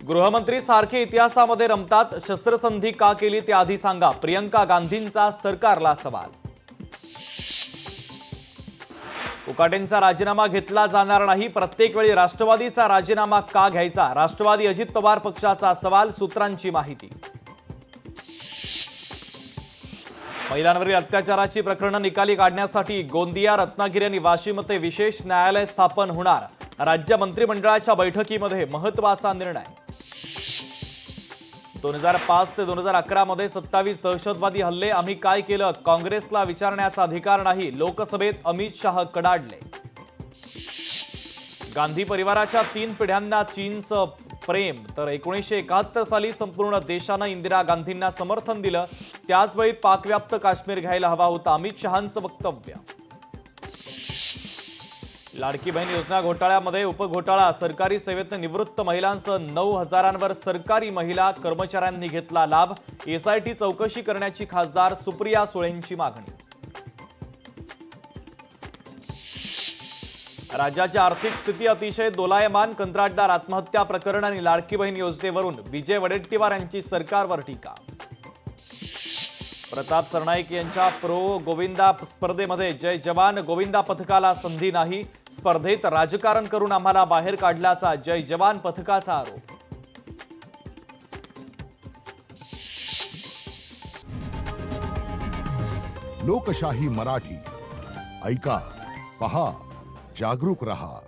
गृहमंत्री सारखे इतिहासामध्ये रमतात, शस्त्रसंधी का केली ते आधी सांगा, प्रियंका गांधींचा सरकारला सवाल. उकाटेंचा राजीनामा घेतला जाणार नाही, प्रत्येक वेळी राष्ट्रवादीचा राजीनामा का घ्यायचा, राष्ट्रवादी अजित पवार पक्षाचा सवाल, सूत्रांची माहिती. महिलांवरील अत्याचाराची प्रकरणं निकाली काढण्यासाठी गोंदिया, रत्नागिरी आणि वाशिममध्ये विशेष न्यायालय स्थापन होणार, राज्य मंत्रिमंडळाच्या बैठकीमध्ये महत्त्वाचा निर्णय. 2005 ते 2011 मध्ये 27 दहशतवादी हल्ले, आम्ही काय केलं, काँग्रेसला विचारण्याचा अधिकार नाही, लोकसभेत अमित शाह कडाडले. गांधी परिवाराच्या 3 पिढ्यांना चीनचं प्रेम, तर 1971 साली संपूर्ण देशानं इंदिरा गांधींना समर्थन दिलं, त्याचवेळी पाकव्याप्त काश्मीर घ्यायला हवा होता, अमित शहांचं वक्तव्य. लाडकी बहीण योजना घोटाळ्यामध्ये उपघोटाळा, सरकारी सेवेत निवृत्त महिलांसह 9,000वर सरकारी महिला कर्मचाऱ्यांनी घेतला लाभ, एसआयटी चौकशी करण्याची खासदार सुप्रिया सुळेंची मागणी. राज्याची आर्थिक स्थिती अतिशय दोलायमान, कंत्राटदार आत्महत्या प्रकरण आणि लाडकी बहीण योजनेवरून विजय वडेट्टीवार यांची सरकारवर टीका. प्रताप सरनाईक यांच्या प्रो गोविंदा स्पर्धेमध्ये जय जवान गोविंदा पथकाला संधी नाही, स्पर्धेत राजकारण करून आम्हाला बाहेर काढल्याचा जय जवान पथकाचा आरोप. लोकशाही मराठी ऐका, पहा, जागरूक रहा.